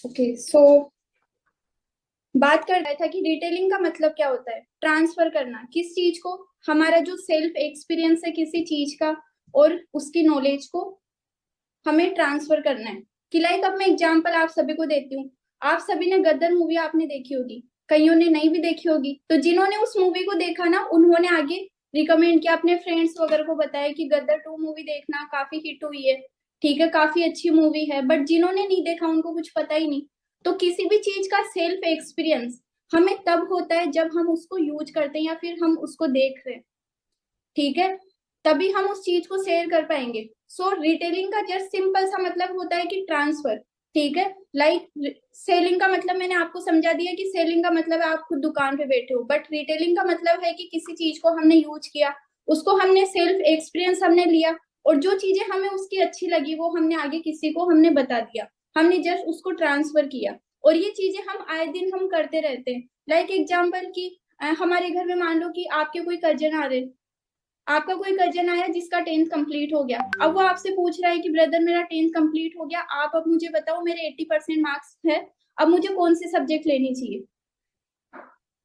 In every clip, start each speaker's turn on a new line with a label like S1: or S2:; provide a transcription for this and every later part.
S1: Okay so बात कर रहा था कि डिटेलिंग का मतलब क्या होता है। ट्रांसफर करना किस चीज को, हमारा जो सेल्फ एक्सपीरियंस है किसी चीज का और उसकी नॉलेज को हमें ट्रांसफर करना है। कि लाइक अब मैं एग्जांपल आप सभी को देती हूँ। आप सभी ने गदर मूवी आपने देखी होगी, कईयों ने नहीं भी देखी होगी। तो जिन्होंने उस मूवी को देखा ना, उन्होंने आगे रिकमेंड किया, अपने फ्रेंड्स वगैरह को बताया कि गदर 2 मूवी देखना, काफी हिट हुई है, ठीक है, काफी अच्छी मूवी है। बट जिन्होंने नहीं देखा उनको कुछ पता ही नहीं। तो किसी भी चीज का सेल्फ एक्सपीरियंस हमें तब होता है जब हम उसको यूज करते हैं या फिर हम उसको देख रहे हैं, ठीक है, तभी हम उस चीज को शेयर कर पाएंगे। सो रिटेलिंग का जस्ट सिंपल सा मतलब होता है कि ट्रांसफर, ठीक है। लाइक सेलिंग का मतलब मैंने आपको समझा दिया कि सेलिंग का मतलब है आप खुद दुकान पे बैठे हो, बट रिटेलिंग का मतलब है कि किसी चीज को हमने यूज किया, उसको हमने सेल्फ एक्सपीरियंस हमने लिया, और जो चीजें हमें उसकी अच्छी लगी वो हमने आगे किसी को हमने बता दिया, हमने जस्ट उसको ट्रांसफर किया। और ये चीजें हम आए दिन हम करते रहते हैं। लाइक एग्जाम्पल की हमारे घर में मान लो कि आपके कोई कजन आ रहे, आपका कोई कजन आया जिसका 10th कंप्लीट हो गया। अब वो आपसे पूछ रहा है कि ब्रदर मेरा 10th कंप्लीट हो गया, आप अब मुझे बताओ मेरे 80% मार्क्स है, अब मुझे कौन सी सब्जेक्ट लेनी चाहिए।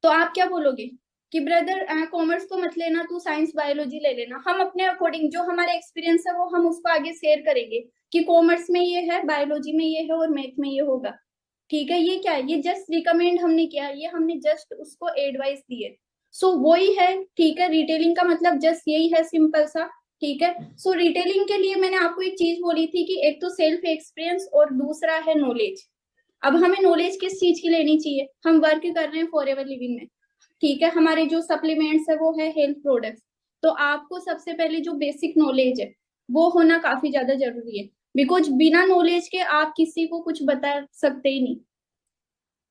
S1: तो आप क्या बोलोगे कि ब्रदर कॉमर्स तो मत लेना, तू साइंस बायोलॉजी ले लेना। हम अपने अकॉर्डिंग जो हमारा एक्सपीरियंस है वो हम उसको आगे शेयर करेंगे कि कॉमर्स में ये है, बायोलॉजी में ये है और मैथ में ये होगा, ठीक है। ये क्या है, ये जस्ट रिकमेंड हमने किया, ये हमने जस्ट उसको एडवाइस दी है। सो वही है, ठीक है। रिटेलिंग का मतलब जस्ट यही है, सिंपल सा, ठीक है। सो रिटेलिंग के लिए मैंने आपको एक चीज बोली थी कि एक तो सेल्फ एक्सपीरियंस और दूसरा है नॉलेज। अब हमें नॉलेज किस चीज की लेनी चाहिए, हम वर्क कर रहे हैं फॉर एवर लिविंग में, ठीक है, हमारे जो सप्लीमेंट्स है वो है हेल्थ प्रोडक्ट्स। तो आपको सबसे पहले जो बेसिक नॉलेज है वो होना काफी ज्यादा जरूरी है। बिकॉज बिना नॉलेज के आप किसी को कुछ बता सकते ही नहीं।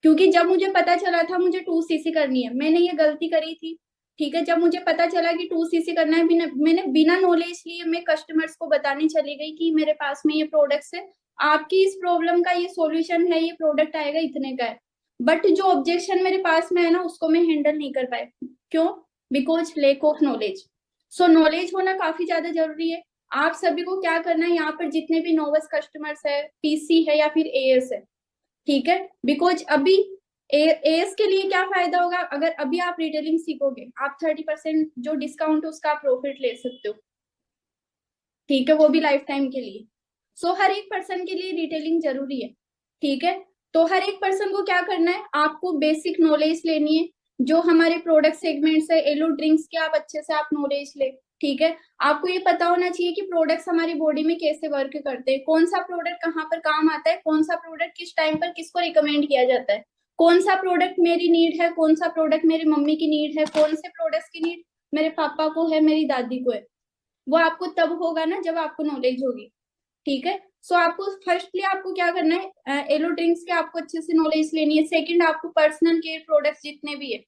S1: क्योंकि जब मुझे पता चला था मुझे 2cc करनी है, मैंने ये गलती करी थी, ठीक है। जब मुझे पता चला कि 2cc करना है, मैंने बिना नॉलेज लिए मैं कस्टमर्स को बताने चली गई कि मेरे पास में ये प्रोडक्ट्स है, आपकी इस प्रॉब्लम का ये सॉल्यूशन है, ये प्रोडक्ट आएगा इतने का है। बट जो ऑब्जेक्शन मेरे पास में है ना, उसको मैं हैंडल नहीं कर पाई। क्यों? Because lack of knowledge. So knowledge होना काफी ज्यादा जरूरी है। आप सभी को क्या करना है, यहाँ पर जितने भी नोवस कस्टमर्स है, पीसी है या फिर एएस है, ठीक है। बिकॉज अभी एएस के लिए क्या फायदा होगा, अगर अभी आप रिटेलिंग सीखोगे, आप 30% जो डिस्काउंट है उसका प्रॉफिट ले सकते हो, ठीक है, वो भी लाइफ टाइम के लिए। सो हर एक पर्सन के लिए डिटेलिंग जरूरी है, ठीक है। तो हर एक पर्सन को क्या करना है, आपको बेसिक नॉलेज लेनी है। जो हमारे प्रोडक्ट सेगमेंट्स है, एलो ड्रिंक्स के, आप अच्छे से आप नॉलेज ले, ठीक है। आपको ये पता होना चाहिए कि प्रोडक्ट्स हमारी बॉडी में कैसे वर्क करते हैं, कौन सा प्रोडक्ट कहाँ पर काम आता है, कौन सा प्रोडक्ट किस टाइम पर किसको रिकमेंड किया जाता है, कौन सा प्रोडक्ट मेरी नीड है, कौन सा प्रोडक्ट मेरी मम्मी की नीड है, कौन से प्रोडक्ट्स की नीड मेरे पापा को है, मेरी दादी को है। वो आपको तब होगा ना जब आपको नॉलेज होगी, ठीक है। सो आपको फर्स्टली आपको क्या करना है, एलो ड्रिंक्स के आपको अच्छे से नॉलेज लेनी है। सेकंड, आपको पर्सनल केयर प्रोडक्ट्स जितने भी है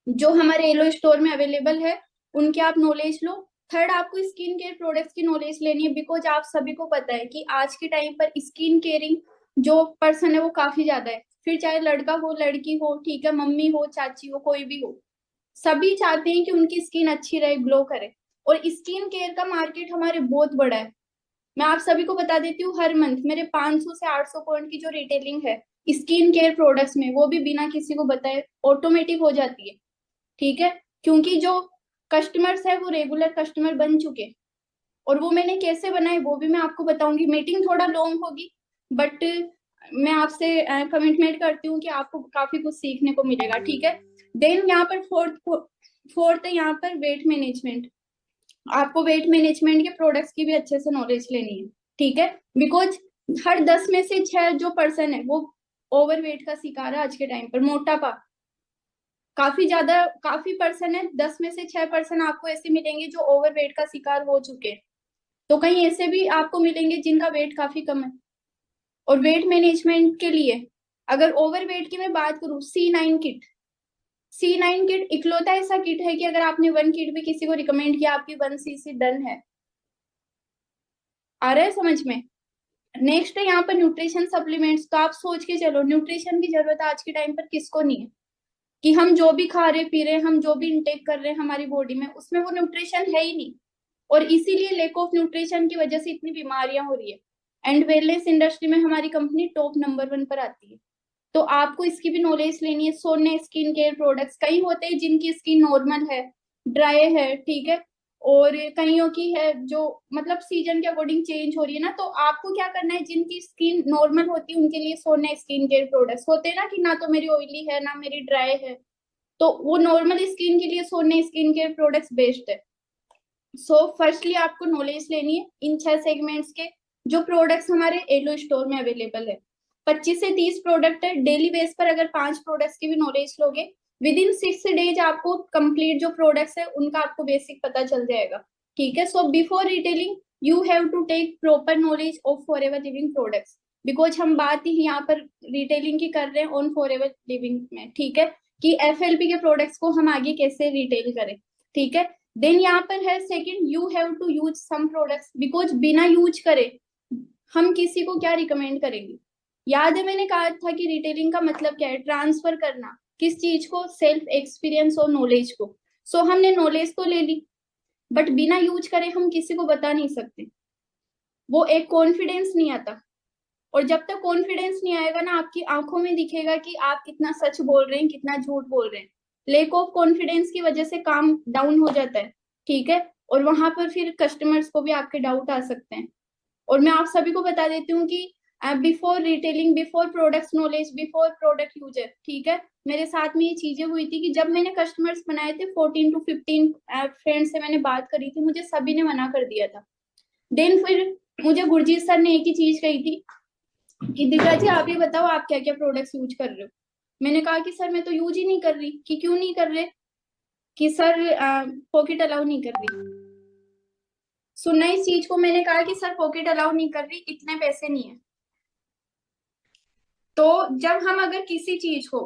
S1: जो हमारे एलो स्टोर में अवेलेबल है उनके आप नॉलेज लो। थर्ड, आपको स्किन केयर प्रोडक्ट्स की नॉलेज लेनी है। बिकॉज आप सभी को पता है कि आज के टाइम पर स्किन केयरिंग जो पर्सन है वो काफी ज्यादा है, फिर चाहे लड़का हो लड़की हो, ठीक है, मम्मी हो चाची हो, कोई भी हो, सभी चाहते हैं कि उनकी स्किन अच्छी रहे, ग्लो करे। और स्किन केयर का मार्केट हमारे बहुत बड़ा है। मैं आप सभी को बता देती हूँ, हर मंथ मेरे 500 से 800 पॉइंट की जो रिटेलिंग है स्किन केयर प्रोडक्ट्स में, वो भी बिना किसी को बताए ऑटोमेटिक हो जाती है, ठीक है। क्योंकि जो कस्टमर्स है वो रेगुलर कस्टमर बन चुके। और वो मैंने कैसे बनाए वो भी मैं आपको बताऊंगी। मीटिंग थोड़ा लॉन्ग होगी, बट मैं आपसे कमिटमेंट करती हूँ कि आपको काफी कुछ सीखने को मिलेगा, ठीक है। देन यहाँ पर फोर्थ फोर्थ है यहाँ पर वेट मैनेजमेंट। आपको वेट मैनेजमेंट के प्रोडक्ट्स की भी अच्छे से नॉलेज लेनी है, ठीक है। बिकॉज हर 10 में से 6 जो पर्सन है वो ओवरवेट का शिकार है आज के टाइम पर, मोटापा काफी ज्यादा, काफी पर्सन है, 10 में से 6 पर्सन आपको ऐसे मिलेंगे जो ओवरवेट का शिकार हो चुके हैं। तो कहीं ऐसे भी आपको मिलेंगे जिनका वेट काफी कम है। और वेट मैनेजमेंट के लिए अगर ओवरवेट की मैं बात करूं, C9 किट, C9 किट इकलौता ऐसा किट है कि अगर आपने 1 किट भी किसी को रिकमेंड किया, आपकी 1cc डन है। आ रहा है समझ में? नेक्स्ट है यहाँ पर न्यूट्रिशन सप्लीमेंट्स। तो आप सोच के चलो, न्यूट्रिशन की जरूरत आज के टाइम पर किसको नहीं है, कि हम जो भी खा रहे पी रहे, हम जो भी इंटेक कर रहे हैं हमारी बॉडी में, उसमें वो न्यूट्रिशन है ही नहीं। और इसीलिए लैक ऑफ न्यूट्रिशन की वजह से इतनी बीमारियां हो रही है। एंड वेलनेस इंडस्ट्री में हमारी कंपनी टॉप नंबर 1 पर आती है। तो आपको इसकी भी नॉलेज लेनी है। सोने स्किन केयर प्रोडक्ट्स, कई होते हैं जिनकी स्किन नॉर्मल है, ड्राई है, ठीक है, और कईयों की है जो मतलब सीजन के अकॉर्डिंग चेंज हो रही है ना, तो आपको क्या करना है, जिनकी स्किन नॉर्मल होती है उनके लिए सोने स्किन केयर प्रोडक्ट्स होते हैं ना, कि ना तो मेरी ऑयली है ना मेरी ड्राई है, तो वो नॉर्मल स्किन के लिए सोने स्किन केयर प्रोडक्ट्स बेस्ट है। सो फर्स्टली आपको नॉलेज लेनी है इन 6 सेगमेंट्स के, जो प्रोडक्ट्स हमारे एलो स्टोर में अवेलेबल है। 25 से 30 प्रोडक्ट है। डेली बेस पर अगर 5 प्रोडक्ट्स की भी नॉलेज लोगे, विद इन 6 डेज आपको कंप्लीट जो प्रोडक्ट्स है उनका आपको बेसिक पता चल जाएगा। ठीक है। So before retailing you have to take proper knowledge of Forever Living products, because हम बात ही यहाँ पर रिटेलिंग की कर रहे हैं ऑन फॉरएवर लिविंग में। ठीक है, कि एफएलपी के प्रोडक्ट्स को हम आगे कैसे रिटेल करें। ठीक है। देन यहाँ पर है second, you have to use some products, because बिना यूज करे हम किसी को क्या रिकमेंड करेंगे। याद है मैंने कहा था कि रिटेलिंग का मतलब क्या है, ट्रांसफर करना किस चीज को, सेल्फ एक्सपीरियंस और नॉलेज को। सो हमने नॉलेज तो ले ली, बट बिना यूज करे हम किसी को बता नहीं सकते, वो एक कॉन्फिडेंस नहीं आता। और जब तक कॉन्फिडेंस नहीं आएगा ना, आपकी आंखों में दिखेगा कि आप कितना सच बोल रहे हैं कितना झूठ बोल रहे हैं। लेक ऑफ कॉन्फिडेंस की वजह से काम डाउन हो जाता है। ठीक है, और वहां पर फिर कस्टमर्स को भी आपके डाउट आ सकते हैं। और मैं आप सभी को बता देती हूँ कि before retailing, before products knowledge, before product user, ठीक है, मेरे साथ में ये चीजें हुई थी कि जब मैंने कस्टमर्स बनाए थे 14 to 15 फ्रेंड से मैंने बात करी थी, मुझे सभी ने मना कर दिया था। देन फिर मुझे गुरजीत सर ने एक ही चीज कही थी कि दिव्या जी आप ये बताओ आप क्या क्या प्रोडक्ट्स यूज कर रहे हो। मैंने कहा कि सर मैं तो यूज ही नहीं कर रही। कि क्यों नहीं कर रहे? कि सर पॉकेट अलाउ नहीं कर रही। सुनना इस चीज को, मैंने कहा कि सर पॉकेट अलाउ नहीं कर रही, इतने पैसे नहीं है। तो जब हम अगर किसी चीज को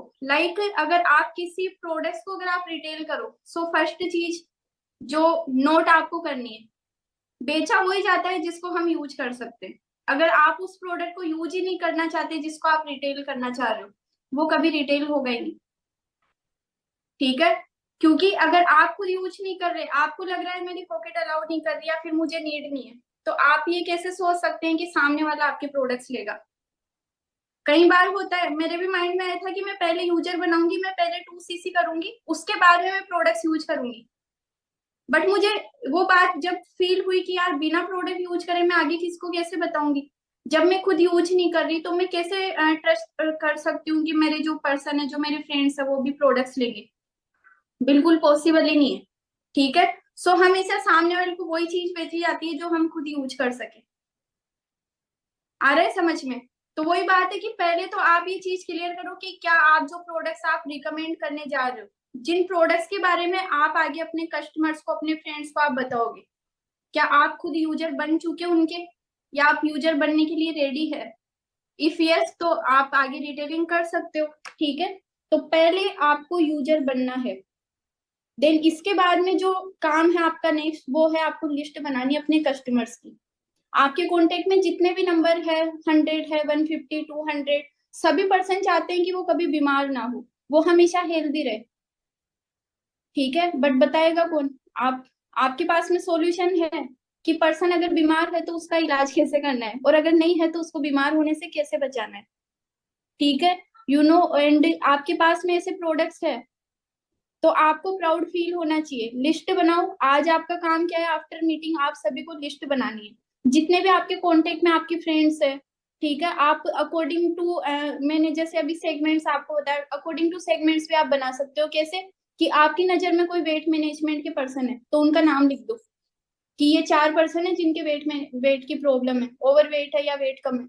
S1: अगर आप किसी प्रोडक्ट्स को अगर आप रिटेल करो, सो फर्स्ट चीज जो नोट आपको करनी है, बेचा वही जाता है जिसको हम यूज कर सकते हैं। अगर आप उस प्रोडक्ट को यूज ही नहीं करना चाहते जिसको आप रिटेल करना चाह रहे हो, वो कभी रिटेल होगा ही नहीं। ठीक है, क्योंकि अगर आप खुद यूज नहीं कर रहे, आपको लग रहा है मेरी पॉकेट अलाउ नहीं कर रही या फिर मुझे नीड नहीं है, तो आप ये कैसे सोच सकते हैं कि सामने वाला आपके प्रोडक्ट्स लेगा। कई बार होता है, मेरे भी माइंड में आया था कि मैं पहले यूजर बनाऊंगी, मैं पहले 2cc करूंगी, उसके बाद में मैं प्रोडक्ट्स यूज करूंगी। बट मुझे वो बात जब फील हुई कि यार बिना प्रोडक्ट यूज करे मैं आगे किसको कैसे बताऊंगी। जब मैं खुद यूज नहीं कर रही तो मैं कैसे ट्रस्ट कर सकती हूँ कि मेरे जो पर्सन है, जो मेरे फ्रेंड्स है, वो भी प्रोडक्ट्स लेंगे। बिल्कुल पॉसिबल ही नहीं है। ठीक है। सो हमेशा सामने वाले को वही चीज बेची जाती है जो हम खुद यूज कर सके। आ रहा है समझ में? तो वही बात है कि पहले तो आप ये चीज क्लियर करो कि क्या आप जो प्रोडक्ट्स आप रिकमेंड करने जा रहे हो, जिन प्रोडक्ट्स के बारे में आप आगे अपने कस्टमर्स को, अपने फ्रेंड्स को आप बताओगे, क्या आप खुद यूजर बन चुके उनके, या आप यूजर बनने के लिए रेडी है। इफ यस तो आप आगे रिटेलिंग कर सकते हो। ठीक है, तो पहले आपको यूजर बनना है। देन इसके बाद में जो काम है आपका नेक्स्ट, वो है आपको लिस्ट बनानी है अपने कस्टमर्स की। आपके कॉन्टेक्ट में जितने भी नंबर है, 100 है, 150, 200, सभी पर्सन चाहते हैं कि वो कभी बीमार ना हो, वो हमेशा हेल्दी रहे। ठीक है, बट बताएगा कौन? आप। आपके पास में सॉल्यूशन है कि पर्सन अगर बीमार है तो उसका इलाज कैसे करना है, और अगर नहीं है तो उसको बीमार होने से कैसे बचाना है। ठीक है, यू नो, एंड आपके पास में ऐसे प्रोडक्ट्स है तो आपको प्राउड फील होना चाहिए। लिस्ट बनाओ। आज आपका काम क्या है, आफ्टर मीटिंग आप सभी को लिस्ट बनानी है, जितने भी आपके कांटेक्ट में आपके फ्रेंड्स है। ठीक है, आप अकॉर्डिंग टू मैंने जैसे अभी सेगमेंट्स आपको बताया, अकॉर्डिंग टू सेगमेंट्स भी आप बना सकते हो। कैसे? कि आपकी नजर में कोई वेट मैनेजमेंट के पर्सन है तो उनका नाम लिख दो कि ये 4 पर्सन है जिनके वेट की प्रॉब्लम है, ओवर वेट है या वेट कम है।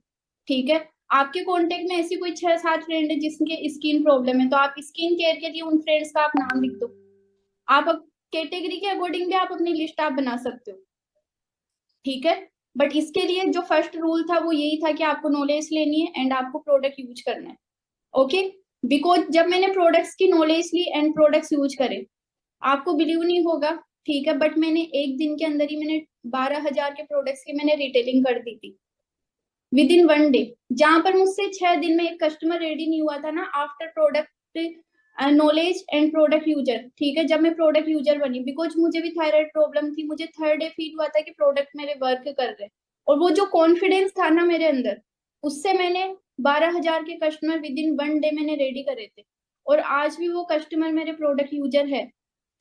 S1: ठीक है, आपके कांटेक्ट में ऐसी कोई 6-7 फ्रेंड है जिसके स्किन प्रॉब्लम है, तो आप स्किन केयर के लिए उन फ्रेंड्स का आप नाम लिख दो। आप कैटेगरी के अकॉर्डिंग भी आप अपनी लिस्ट आप बना सकते हो। ठीक है, बट इसके लिए जो फर्स्ट रूल था वो यही था कि आपको नॉलेज लेनी है एंड आपको प्रोडक्ट यूज करना है। ओके, बिकॉज जब मैंने प्रोडक्ट्स की नॉलेज ली एंड प्रोडक्ट्स यूज करे, आपको बिलीव नहीं होगा, ठीक है, बट मैंने एक दिन के अंदर ही मैंने 12,000 के प्रोडक्ट्स की मैंने रिटेलिंग कर दी थी विद इन 1 डे। जहां पर मुझसे 6 दिन में एक कस्टमर रेडी नहीं हुआ था ना, after product knowledge and product user. ठीक है, जब मैं प्रोडक्ट यूजर बनी, बिकॉज मुझे भी थायराइड प्रॉब्लम थी, मुझे थर्ड डे फील हुआ था कि प्रोडक्ट मेरे वर्क कर रहे हैं, और वो जो कॉन्फिडेंस था ना मेरे अंदर, उससे मैंने 12,000 के कस्टमर विद इन 1 डे मैंने रेडी करे थे, और आज भी वो कस्टमर मेरे प्रोडक्ट यूजर है।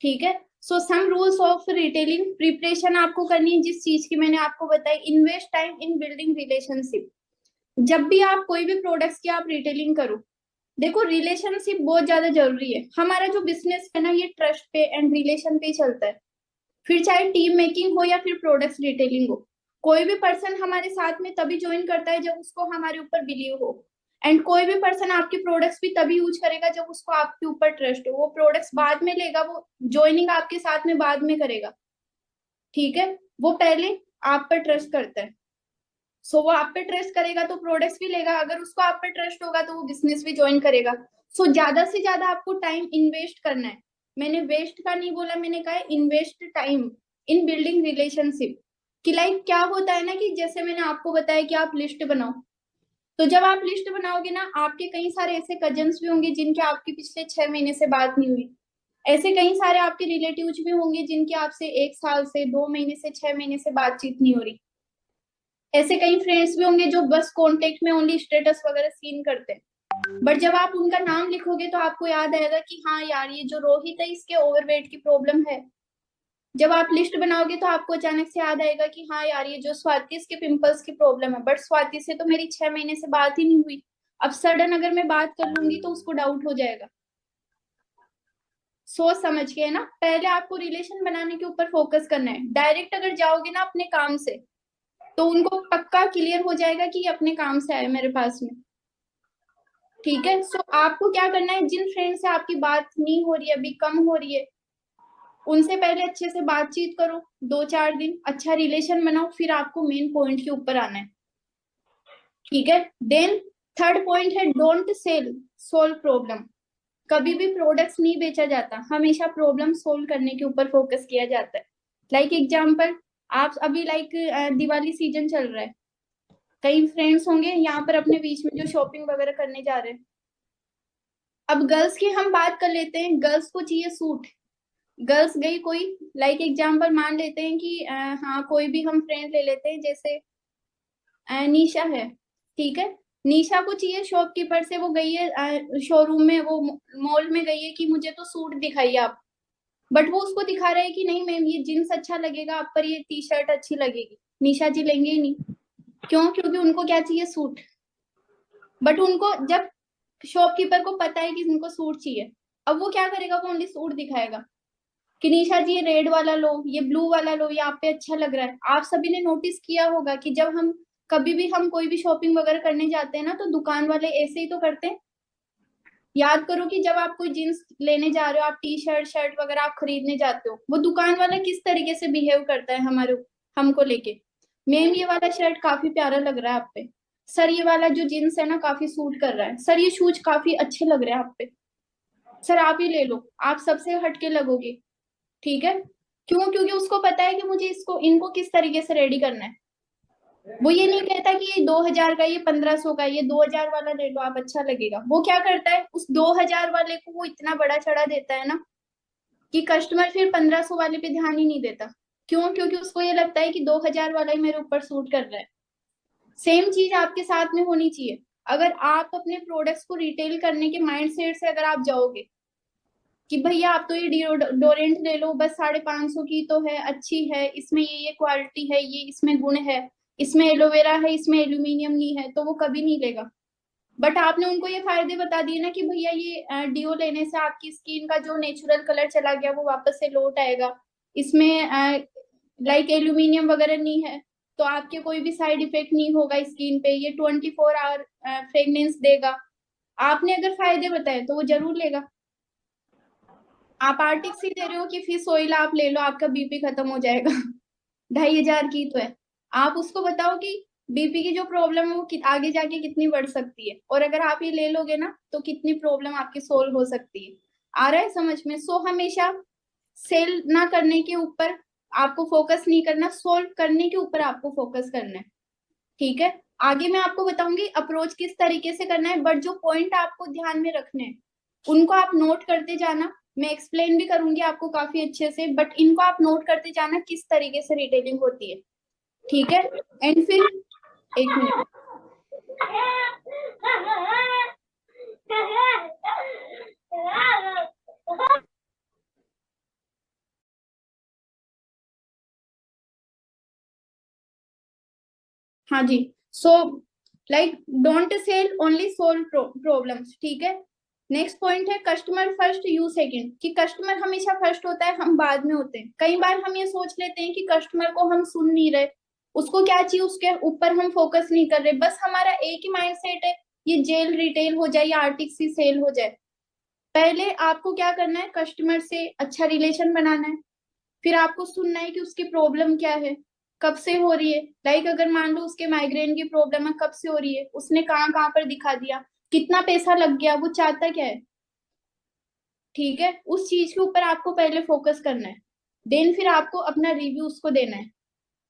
S1: ठीक है। So some rules of retailing preparation आपको करनी है जिस चीज की मैंने आपको बताई। Invest time in building relationship. जब भी आप कोई भी प्रोडक्ट्स की आप रिटेलिंग करो, देखो रिलेशनशिप बहुत ज्यादा जरूरी है। हमारा जो बिजनेस है ना, ये ट्रस्ट पे एंड रिलेशन पे चलता है। फिर चाहे टीम मेकिंग हो या फिर प्रोडक्ट्स रिटेलिंग हो, कोई भी पर्सन हमारे साथ में तभी ज्वाइन करता है जब उसको हमारे ऊपर बिलीव हो। एंड कोई भी पर्सन आपके प्रोडक्ट्स भी तभी यूज करेगा जब उसको आपके ऊपर ट्रस्ट हो। वो प्रोडक्ट्स बाद में लेगा, वो ज्वाइनिंग आपके साथ में बाद में करेगा। ठीक है। वो पहले आप पर ट्रस्ट करता है। सो वो आप पे ट्रस्ट करेगा तो प्रोडक्ट्स भी लेगा। अगर उसको आप पे ट्रस्ट होगा तो वो बिजनेस भी ज्वाइन करेगा। सो ज्यादा से ज्यादा आपको टाइम इन्वेस्ट करना है। मैंने वेस्ट का नहीं बोला, मैंने कहा invest time in building relationship. कि लाइक क्या होता है ना, कि जैसे मैंने आपको बताया कि आप लिस्ट बनाओ, तो जब आप लिस्ट बनाओगे ना, आपके कई सारे ऐसे कजन्स भी होंगे जिनके आपकी पिछले 6 महीने से बात नहीं हुई। ऐसे कई सारे आपके रिलेटिव्स भी होंगे जिनकी आपसे 1 साल से, 2 महीने से, 6 महीने से बातचीत नहीं हो रही। ऐसे कई फ्रेंड्स भी होंगे जो बस कांटेक्ट में ओनली स्टेटस वगैरह सीन करते हैं। बट जब आप उनका नाम लिखोगे तो आपको याद आएगा कि हाँ यार, ये जो रोहित है इसके ओवरवेट की प्रॉब्लम है। जब आप लिस्ट बनाओगे तो आपको अचानक से याद आएगा कि हाँ यार, ये जो स्वाति, इसके पिंपल्स की प्रॉब्लम है, बट स्वाति से तो मेरी 6 महीने से बात ही नहीं हुई। अब सडन अगर मैं बात कर लूंगी तो उसको डाउट हो जाएगा। सोच समझ के, है ना। पहले आपको रिलेशन बनाने के ऊपर फोकस करना है। डायरेक्ट अगर जाओगे ना अपने काम से, तो उनको पक्का क्लियर हो जाएगा कि ये अपने काम से आए मेरे पास में। ठीक है। सो आपको क्या करना है, जिन फ्रेंड से आपकी बात नहीं हो रही है, अभी कम हो रही है, उनसे पहले अच्छे से बातचीत करो, 2-4 दिन अच्छा रिलेशन बनाओ, फिर आपको मेन पॉइंट के ऊपर आना है। ठीक है। देन थर्ड पॉइंट है डोंट सेल, सोल्व प्रॉब्लम। कभी भी प्रोडक्ट्स नहीं बेचा जाता, हमेशा प्रॉब्लम सोल्व करने के ऊपर फोकस किया जाता है। लाइक एग्जाम्पल, आप अभी लाइक दिवाली सीजन चल रहा है, कई फ्रेंड्स होंगे यहाँ पर अपने बीच में जो शॉपिंग वगैरह करने जा रहे हैं। अब गर्ल्स की हम बात कर लेते हैं। गर्ल्स को चाहिए सूट। गर्ल्स गई कोई, लाइक एग्जाम्पल मान लेते हैं कि हाँ कोई भी हम फ्रेंड ले लेते हैं, जैसे निशा है। ठीक है। निशा को चाहिए शॉपकीपर से, वो गई है शोरूम में, वो मॉल में गई है कि मुझे तो सूट दिखाइए आप। बट वो उसको दिखा रहा है कि नहीं मैम, ये जींस अच्छा लगेगा आप पर, ये टी शर्ट अच्छी लगेगी। निशा जी लेंगे ही नहीं। क्यों? क्योंकि उनको क्या चाहिए, सूट। बट उनको जब शॉपकीपर को पता है कि उनको सूट चाहिए, अब वो क्या करेगा, वो ओनली सूट दिखाएगा कि निशा जी ये रेड वाला लो, ये ब्लू वाला लो, ये आप पे अच्छा लग रहा है। आप सभी ने नोटिस किया होगा कि जब हम कभी भी हम कोई भी शॉपिंग वगैरह करने जाते हैं ना, तो दुकान वाले ऐसे ही तो करते हैं। याद करो कि जब आप कोई जींस लेने जा रहे हो, आप टी शर्ट शर्ट वगैरह आप खरीदने जाते हो, वो दुकान वाला किस तरीके से बिहेव करता है हमारे हमको लेके। मैम ये वाला शर्ट काफी प्यारा लग रहा है आप पे। सर ये वाला जो जींस है ना काफी सूट कर रहा है। सर ये शूज काफी अच्छे लग रहे हैं आप पे। सर आप ही ले लो, आप सबसे हटके लगोगे। ठीक है। क्यों? क्योंकि उसको पता है कि मुझे इसको इनको किस तरीके से रेडी करना है। वो ये नहीं कहता कि ये 2,000 का, ये 1,500 का, ये 2,000 वाला ले लो आप अच्छा लगेगा। वो क्या करता है, उस 2,000 वाले को वो इतना बड़ा चढ़ा देता है ना, कि कस्टमर फिर 1,500 वाले पे ध्यान ही नहीं देता। क्यों? क्योंकि उसको ये लगता है कि 2,000 वाला ही मेरे ऊपर सूट कर रहा है। सेम चीज आपके साथ में होनी चाहिए। अगर आप अपने प्रोडक्ट्स को रिटेल करने के माइंड सेट से अगर आप जाओगे कि भैया आप तो ये डिओडोरेंट ले लो, बस 550 की तो है, अच्छी है, इसमें ये क्वालिटी है, ये इसमें गुण है, इसमें एलोवेरा है, इसमें एल्यूमिनियम नहीं है, तो वो कभी नहीं लेगा। बट आपने उनको ये फायदे बता दिए ना कि भैया ये डिओ लेने से आपकी स्किन का जो नेचुरल कलर चला गया वो वापस से लौट आएगा, इसमें लाइक एल्यूमिनियम वगैरह नहीं है, तो आपके कोई भी साइड इफेक्ट नहीं होगा स्किन पे, ये 24 आवर फ्रेगनेंस देगा। आपने अगर फायदे बताए तो वो जरूर लेगा। आप आर्टिक्स ही दे रहे हो कि फिश ऑयल आप ले लो आपका बीपी खत्म हो जाएगा। 2,500 की तो है। आप उसको बताओ कि बीपी की जो प्रॉब्लम है वो आगे जाके कितनी बढ़ सकती है, और अगर आप ये ले लोगे ना तो कितनी प्रॉब्लम आपकी सोल्व हो सकती है। आ रहा है समझ में? सो हमेशा सेल ना करने के ऊपर आपको फोकस नहीं करना, सोल्व करने के ऊपर आपको फोकस करना है। ठीक है। आगे मैं आपको बताऊंगी अप्रोच किस तरीके से करना है, बट जो पॉइंट आपको ध्यान में रखने हैं उनको आप नोट करते जाना। मैं एक्सप्लेन भी करूंगी आपको काफी अच्छे से, बट इनको आप नोट करते जाना किस तरीके से रिटेलिंग होती है। ठीक है। एंड फिर एक मिनट, हाँ जी। So like don't sell only solve problems, ठीक है। नेक्स्ट पॉइंट है कस्टमर फर्स्ट यू सेकंड, कि कस्टमर हमेशा फर्स्ट होता है, हम बाद में होते हैं। कई बार हम ये सोच लेते हैं कि कस्टमर को हम सुन नहीं रहे, उसको क्या चाहिए उसके ऊपर हम फोकस नहीं कर रहे, बस हमारा एक ही माइंड सेट है, ये जेल रिटेल हो जाए या आर्टिक सी सेल हो जाए। पहले आपको क्या करना है, कस्टमर से अच्छा रिलेशन बनाना है। फिर आपको सुनना है कि उसकी प्रॉब्लम क्या है, कब से हो रही है। लाइक अगर मान लो उसके माइग्रेन की प्रॉब्लम है, कब से हो रही है, उसने कहाँ कहाँ पर दिखा दिया, कितना पैसा लग गया, वो चाहता क्या है, ठीक है। उस चीज के ऊपर आपको पहले फोकस करना है। देन फिर आपको अपना रिव्यू उसको देना है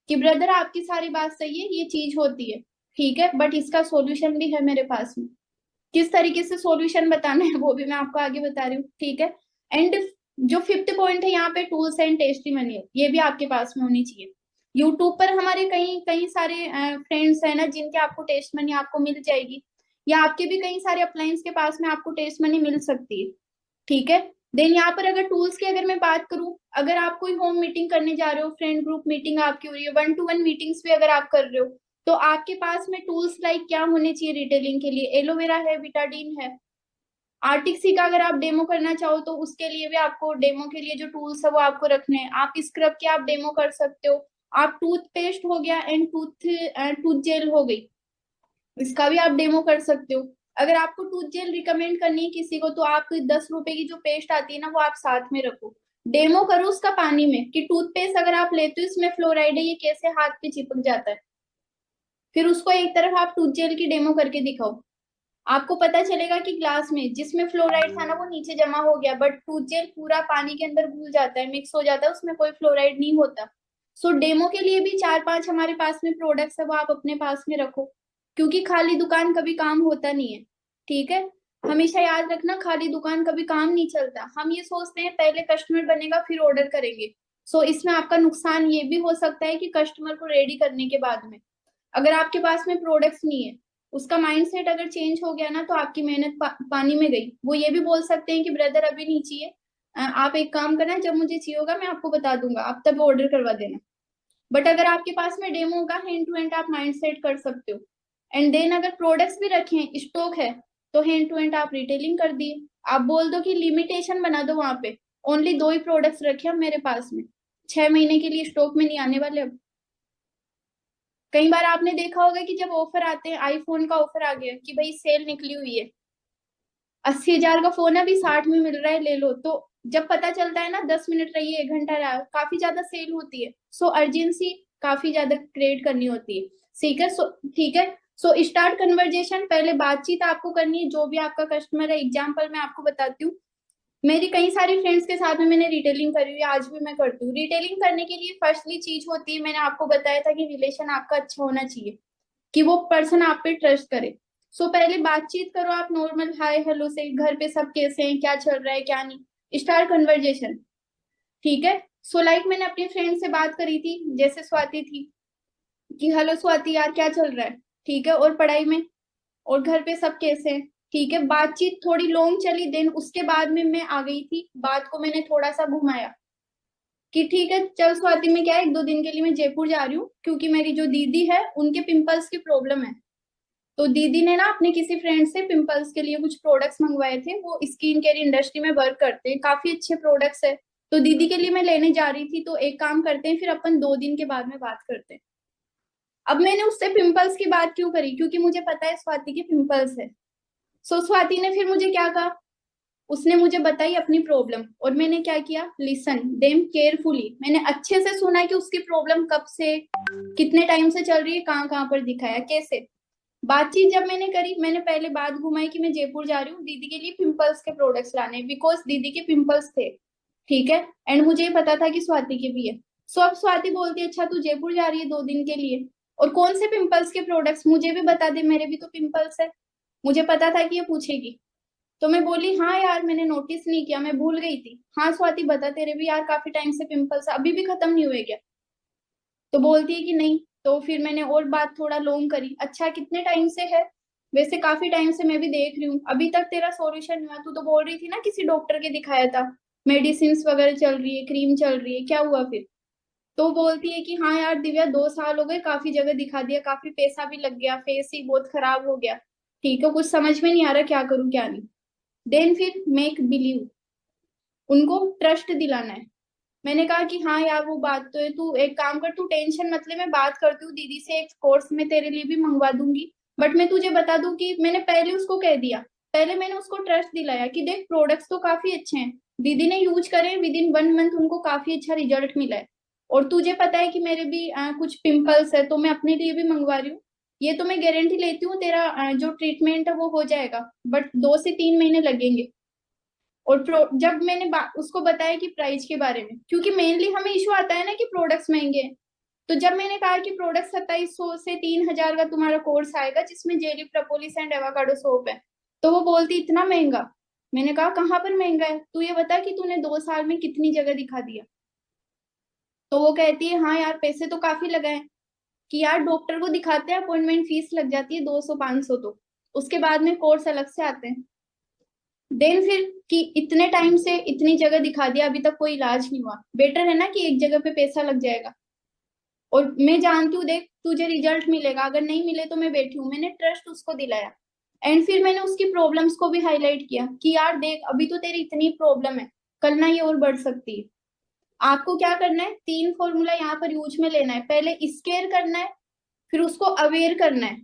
S1: कि ब्रदर आपकी सारी बात सही है, ये चीज होती है, ठीक है, बट इसका सॉल्यूशन भी है मेरे पास में। किस तरीके से सॉल्यूशन बताना है वो भी मैं आपको आगे बता रही हूँ, ठीक है। एंड जो फिफ्थ पॉइंट है यहाँ पे, टूल्स एंड टेस्टिमोनियल, ये भी आपके पास में होनी चाहिए। यूट्यूब पर हमारे कई कई सारे फ्रेंड्स हैं ना, जिनके आपको टेस्ट मनी आपको मिल जाएगी, या आपके भी कई सारे अप्लायंस के पास में आपको टेस्ट मनी मिल सकती है, ठीक है। देन यहाँ पर अगर टूल्स की अगर मैं बात करूं, अगर आप कोई होम मीटिंग करने जा रहे हो, फ्रेंड ग्रुप मीटिंग आपकी हो रही है, 1-to-1 मीटिंग्स भी अगर आप कर रहे हो, तो आपके पास में टूल्स लाइक क्या होने चाहिए रिटेलिंग के लिए, एलोवेरा है, बिटाडीन है। आर्टिक्सी का अगर आप डेमो करना चाहो तो उसके लिए भी आपको डेमो के लिए जो टूल्स है वो आपको रखने हैं। आप स्क्रब के आप डेमो कर सकते हो। आप टूथपेस्ट हो गया एंड टूथ जेल हो गई, इसका भी आप डेमो कर सकते हो। अगर आपको टूथ जेल रिकमेंड करनी है किसी को, तो आप 10 रुपए की जो पेस्ट आती है ना, वो आप साथ में रखो, डेमो करो उसका पानी में, कि टूथपेस्ट अगर आप लेते हो इसमें फ्लोराइड है, ये कैसे हाथ पे चिपक जाता है। फिर उसको एक तरफ आप टूथ जेल की डेमो करके दिखाओ, आपको पता चलेगा कि ग्लास में जिसमें फ्लोराइड था ना वो नीचे जमा हो गया, बट टूथ जेल पूरा पानी के अंदर घुल जाता है, मिक्स हो जाता है, उसमें कोई फ्लोराइड नहीं होता। सो डेमो के लिए भी 4-5 हमारे पास में प्रोडक्ट्स है, वो आप अपने पास में रखो, क्योंकि खाली दुकान कभी काम होता नहीं है, ठीक है। हमेशा याद रखना, खाली दुकान कभी काम नहीं चलता। हम ये सोचते हैं पहले कस्टमर बनेगा फिर ऑर्डर करेंगे, सो इसमें आपका नुकसान ये भी हो सकता है कि कस्टमर को रेडी करने के बाद में अगर आपके पास में प्रोडक्ट्स नहीं है, उसका माइंडसेट अगर चेंज हो गया ना, तो आपकी मेहनत पानी में गई। वो ये भी बोल सकते हैं कि ब्रदर अभी नहीं चाहिए, आप एक काम करना, जब मुझे चाहिए होगा मैं आपको बता दूंगा, आप तब ऑर्डर करवा देना। बट अगर आपके पास में डेमो होगा, हैंड टू हैंड आप माइंड सेट कर सकते हो। एंड देन अगर प्रोडक्ट्स भी रखे हैं, स्टॉक है, तो हैंड टू हैंड आप रिटेलिंग कर दिए। आप बोल दो कि लिमिटेशन बना दो वहां पे, ओनली 2 ही प्रोडक्ट्स रखे हैं मेरे पास में, 6 महीने के लिए स्टॉक में नहीं आने वाले अब। कई बार आपने देखा होगा कि जब ऑफर आते हैं, आईफोन का ऑफर आ गया कि भाई सेल निकली हुई है, 80,000 का फोन है अभी 60 में मिल रहा है, ले लो, तो जब पता चलता है ना 10 मिनट रही है, 1 घंटा रहा है, काफी ज्यादा सेल होती है। सो अर्जेंसी काफी ज्यादा क्रिएट करनी होती है, ठीक है। सो ठीक है। सो स्टार्ट कन्वर्जेशन, पहले बातचीत आपको करनी है जो भी आपका कस्टमर है। एग्जाम्पल मैं आपको बताती हूँ, मेरी कई सारी फ्रेंड्स के साथ में मैंने रिटेलिंग करी हुई है, आज भी मैं करती हूँ। रिटेलिंग करने के लिए फर्स्टली चीज होती है, मैंने आपको बताया था कि रिलेशन आपका अच्छा होना चाहिए, कि वो पर्सन आप पे ट्रस्ट करे। सो पहले बातचीत करो आप नॉर्मल हाय हेलो से, घर पे सब कैसे हैं, क्या चल रहा है क्या नहीं, स्टार्ट कन्वर्जेशन, ठीक है। सो लाइक मैंने अपनी फ्रेंड से बात करी थी, जैसे स्वाति थी, कि हेलो स्वाति यार क्या चल रहा है, ठीक है, और पढ़ाई में, और घर पे सब कैसे हैं, ठीक है। बातचीत थोड़ी लॉन्ग चली, देन उसके बाद में मैं आ गई थी, बात को मैंने थोड़ा सा घुमाया, कि ठीक है चल स्वाति, में क्या है, 1-2 दिन के लिए मैं जयपुर जा रही हूँ, क्योंकि मेरी जो दीदी है उनके पिंपल्स की प्रॉब्लम है। तो दीदी ने ना अपने किसी फ्रेंड से पिंपल्स के लिए कुछ प्रोडक्ट्स मंगवाए थे, वो स्किन केयर इंडस्ट्री में वर्क करते हैं, काफी अच्छे प्रोडक्ट्स है। तो दीदी के लिए मैं लेने जा रही थी, तो एक काम करते हैं, फिर अपन 2 दिन के बाद में बात करते हैं। अब मैंने उससे पिंपल्स की बात क्यों करी, क्योंकि मुझे पता है स्वाति के पिंपल्स है। सो स्वाति ने फिर मुझे क्या कहा, उसने मुझे बताई अपनी प्रॉब्लम, और मैंने क्या किया, लिसन देम केयरफुली, मैंने अच्छे से सुना कि उसकी प्रॉब्लम कब से कितने टाइम से चल रही है, कहाँ कहाँ पर दिखाया कैसे। बातचीत जब मैंने करी, मैंने पहले बात घुमाई कि मैं जयपुर जा रही हूँ दीदी के लिए पिंपल्स के प्रोडक्ट्स लाने, बिकॉज दीदी के पिंपल्स थे, ठीक है। एंड मुझे ये पता था कि स्वाति के भी है। सो अब स्वाति बोलती है अच्छा तू जयपुर जा रही है 2 दिन के लिए, और कौन से पिंपल्स के प्रोडक्ट्स, मुझे भी बता दे, मेरे भी तो पिंपल्स है। मुझे पता था कि ये पूछेगी, तो मैं बोली हाँ यार मैंने नोटिस नहीं किया, मैं भूल गई थी। हाँ स्वाति बता, तेरे भी यार काफी टाइम से पिंपल्स अभी भी खत्म नहीं हुए क्या। तो बोलती है कि नहीं, तो फिर मैंने और बात थोड़ा लॉन्ग करी, अच्छा कितने टाइम से है? वैसे काफी टाइम से मैं भी देख रही हूँ, अभी तक तेरा सॉल्यूशन हुआ? तू तो बोल रही थी ना किसी डॉक्टर के दिखाया था, मेडिसिन वगैरह चल रही है, क्रीम चल रही है, क्या हुआ फिर? तो बोलती है कि हाँ यार दिव्या, 2 साल हो गए, काफी जगह दिखा दिया, काफी पैसा भी लग गया, फेस ही बहुत खराब हो गया। ठीक है, कुछ समझ में नहीं आ रहा क्या करूँ क्या नहीं। देन फिर मेक बिलीव, उनको ट्रस्ट दिलाना है। मैंने कहा कि हाँ यार वो बात तो है, तू एक काम कर, तू टेंशन मत ले, मैं बात करती हूँ दीदी से, एक कोर्स में तेरे लिए भी मंगवा दूंगी। बट मैं तुझे बता दूं कि मैंने पहले उसको कह दिया, पहले मैंने उसको ट्रस्ट दिलाया कि देख प्रोडक्ट्स तो काफी अच्छे हैं, दीदी ने यूज करे, विद इन 1 मंथ उनको काफी अच्छा रिजल्ट मिला है। और तुझे पता है कि मेरे भी कुछ पिंपल्स है, तो मैं अपने लिए भी मंगवा रही हूँ। ये तो मैं गारंटी लेती हूँ, तेरा जो ट्रीटमेंट है वो हो जाएगा, बट 2 से 3 महीने लगेंगे। और जब मैंने उसको बताया कि प्राइस के बारे में, क्योंकि मेनली हमें इशू आता है ना कि प्रोडक्ट्स महंगे हैं। तो जब मैंने कहा कि प्रोडक्ट 2700 से 3000 का तुम्हारा कोर्स आएगा, जिसमें जेली प्रपोलिस एंड एवोकाडो सोप है, तो वो बोलती इतना महंगा। मैंने कहा कहाँ पर महंगा है, तू ये बता कि तूने 2 साल में कितनी जगह दिखा दिया। तो वो कहती है हाँ यार पैसे तो काफी लगाए, कि यार डॉक्टर को दिखाते हैं अपॉइंटमेंट फीस लग जाती है 200 500, तो उसके बाद में कोर्स अलग से आते हैं। देन फिर कि इतने टाइम से इतनी जगह दिखा दिया, अभी तक कोई इलाज नहीं हुआ, बेटर है ना कि एक जगह पे पैसा लग जाएगा। और मैं जानती हूँ देख तुझे रिजल्ट मिलेगा, अगर नहीं मिले तो मैं बैठी हूँ, मैंने ट्रस्ट उसको दिलाया। एंड फिर मैंने उसकी प्रॉब्लम्स को भी हाईलाइट किया कि यार देख अभी तो तेरी इतनी प्रॉब्लम है, कल ना ये और बढ़ सकती है। आपको क्या करना है, 3 फॉर्मूला यहाँ पर यूज में लेना है, पहले स्केयर करना है, फिर उसको अवेयर करना है,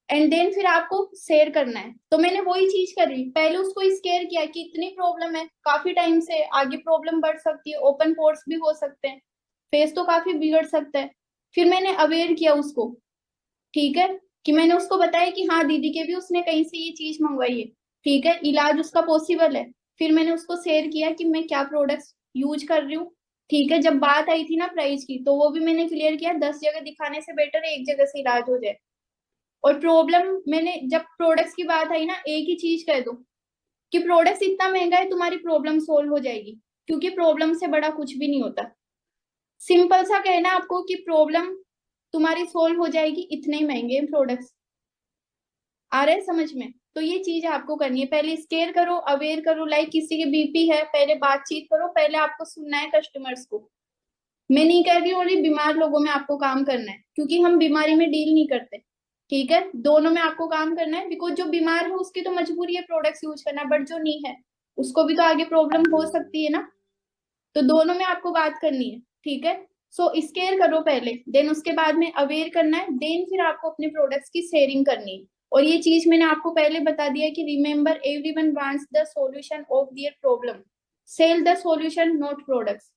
S1: एंड देन फिर आपको शेयर करना है। तो मैंने वही चीज करी, पहले उसको स्केयर किया कि इतनी प्रॉब्लम है, काफी टाइम से, आगे प्रॉब्लम बढ़ सकती है, ओपन पोर्स भी हो सकते हैं, फेस तो काफी बिगड़ सकता है। फिर मैंने अवेयर किया उसको, ठीक है, कि मैंने उसको बताया कि हाँ दीदी के भी उसने कहीं से ये चीज मंगवाई है, ठीक है, इलाज उसका पॉसिबल है। फिर मैंने उसको शेयर किया कि मैं क्या प्रोडक्ट्स यूज कर रही हूँ। ठीक है, जब बात आई थी ना प्राइस की, तो वो भी मैंने क्लियर किया, 10 जगह दिखाने से बेटर है एक जगह से इलाज हो जाए। और प्रॉब्लम मैंने जब प्रोडक्ट्स की बात आई ना, एक ही चीज कह दो कि प्रोडक्ट्स इतना महंगा है, तुम्हारी प्रॉब्लम सोल्व हो जाएगी, क्योंकि प्रॉब्लम से बड़ा कुछ भी नहीं होता। सिंपल सा कहना आपको कि प्रॉब्लम तुम्हारी सोल्व हो जाएगी, इतने ही महंगे प्रोडक्ट्स। आ रहे हैं समझ में? तो ये चीज आपको करनी है, पहले स्केयर करो, अवेयर करो, लाइक किसी के बीपी है, पहले बातचीत करो, पहले आपको सुनना है कस्टमर्स को। मैं नहीं कह रही हूँ ओनली बीमार लोगों में आपको काम करना है, क्योंकि हम बीमारी में डील नहीं करते। ठीक है, दोनों में आपको काम करना है, बिकॉज जो बीमार है उसकी तो मजबूरी है प्रोडक्ट्स यूज करना, बट जो नहीं है उसको भी तो आगे प्रॉब्लम हो सकती है ना। तो दोनों में आपको बात करनी है, ठीक है। सो स्केयर करो पहले, देन उसके बाद में अवेयर करना है, देन फिर आपको अपने प्रोडक्ट्स की शेयरिंग करनी है। और ये चीज मैंने आपको पहले बता दिया कि remember everyone wants the solution of their problem, sell the solution not products.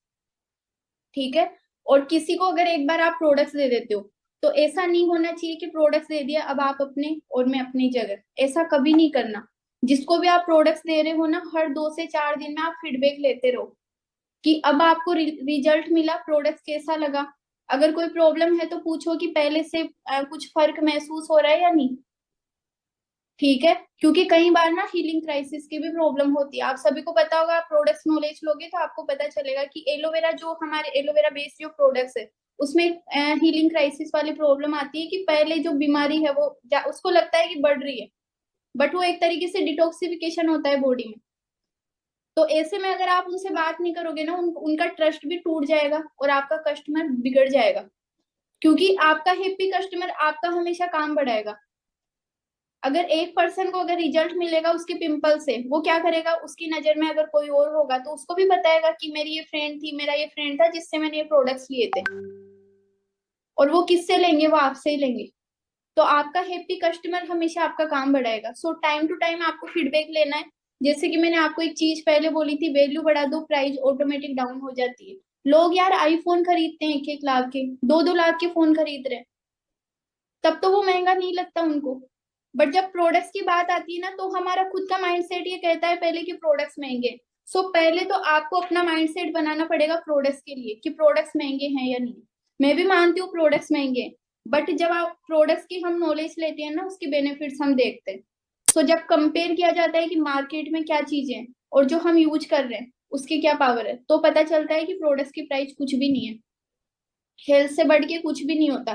S1: ठीक है। और किसी को अगर एक बार आप प्रोडक्ट्स दे देते हो, तो ऐसा नहीं होना चाहिए कि प्रोडक्ट्स दे दिया अब आप अपने और मैं अपनी जगह, ऐसा कभी नहीं करना। जिसको भी आप प्रोडक्ट्स दे रहे हो ना, हर 2 से 4 दिन में आप फीडबैक लेते रहो कि अब आपको रिजल्ट मिला, प्रोडक्ट कैसा लगा। अगर कोई प्रॉब्लम है तो पूछो कि पहले से कुछ फर्क महसूस हो रहा है या नहीं। ठीक है, क्योंकि कई बार ना हीलिंग क्राइसिस की भी प्रॉब्लम होती है, आप सभी को पता होगा, आप प्रोडक्ट्स नॉलेज लोगे तो आपको पता चलेगा कि एलोवेरा, जो हमारे एलोवेरा बेस्ड जो प्रोडक्ट्स है, उसमें हीलिंग क्राइसिस वाली प्रॉब्लम आती है कि पहले जो बीमारी है वो उसको लगता है कि बढ़ रही है, बट वो एक तरीके से डिटॉक्सिफिकेशन होता है बॉडी में। तो ऐसे में अगर आप उनसे बात नहीं करोगे ना, उनका ट्रस्ट भी टूट जाएगा और आपका कस्टमर बिगड़ जाएगा, क्योंकि आपका हैप्पी कस्टमर आपका हमेशा काम बढ़ाएगा। अगर एक पर्सन को अगर रिजल्ट मिलेगा उसके पिंपल से, वो क्या करेगा, उसकी नजर में अगर कोई और होगा तो उसको भी बताएगा कि मेरी ये फ्रेंड थी, मेरा ये फ्रेंड था जिससे मैंने ये प्रोडक्ट्स लिए थे। और वो किससे लेंगे, वो आपसे ही लेंगे। तो आपका हैप्पी कस्टमर हमेशा आपका काम बढ़ाएगा। सो टाइम टू टाइम आपको फीडबैक लेना है। जैसे कि मैंने आपको एक चीज पहले बोली थी, वैल्यू बढ़ा दो, प्राइस ऑटोमेटिक डाउन हो जाती है। लोग यार आईफोन खरीदते हैं, 1 1 लाख के, 2 2 लाख के फोन खरीद रहे हैं, तब तो वो महंगा नहीं लगता उनको। बट जब प्रोडक्ट्स की बात आती है ना, तो हमारा खुद का माइंडसेट ये कहता है पहले कि प्रोडक्ट्स महंगे। सो पहले तो आपको अपना माइंडसेट बनाना पड़ेगा प्रोडक्ट्स के लिए कि प्रोडक्ट्स महंगे हैं या नहीं। मैं भी मानती हूँ प्रोडक्ट्स महंगे हैं, बट जब आप प्रोडक्ट्स की हम नॉलेज लेते हैं ना, उसकी बेनिफिट्स हम देखते हैं। सो जब कंपेयर किया जाता है कि मार्केट में क्या चीजें हैं और जो हम यूज कर रहे हैं उसकी क्या पावर है, तो पता चलता है कि प्रोडक्ट्स की प्राइस कुछ भी नहीं है। हेल्थ से बढ़ के कुछ भी नहीं होता।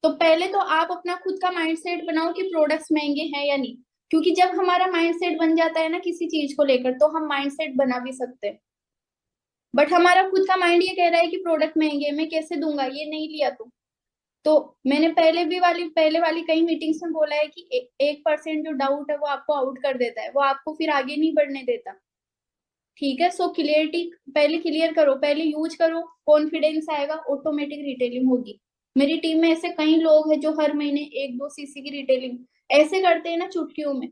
S1: तो पहले तो आप अपना खुद का माइंडसेट बनाओ कि प्रोडक्ट्स महंगे हैं या नहीं। क्योंकि जब हमारा माइंडसेट बन जाता है ना किसी चीज को लेकर, तो हम माइंडसेट बना भी सकते हैं। बट हमारा खुद का माइंड ये कह रहा है कि प्रोडक्ट महंगे हैं, मैं कैसे दूंगा, ये नहीं लिया तो मैंने पहले वाली कई मीटिंग्स में बोला है कि 1% जो डाउट है वो आपको आउट कर देता है, वो आपको फिर आगे नहीं बढ़ने देता। ठीक है, सो क्लियरिटी पहले क्लियर करो, पहले यूज करो, कॉन्फिडेंस आएगा, ऑटोमेटिक रिटेलिंग होगी। मेरी टीम में ऐसे कई लोग हैं जो हर महीने 1-2 सीसी की रिटेलिंग ऐसे करते हैं ना चुटकियों में।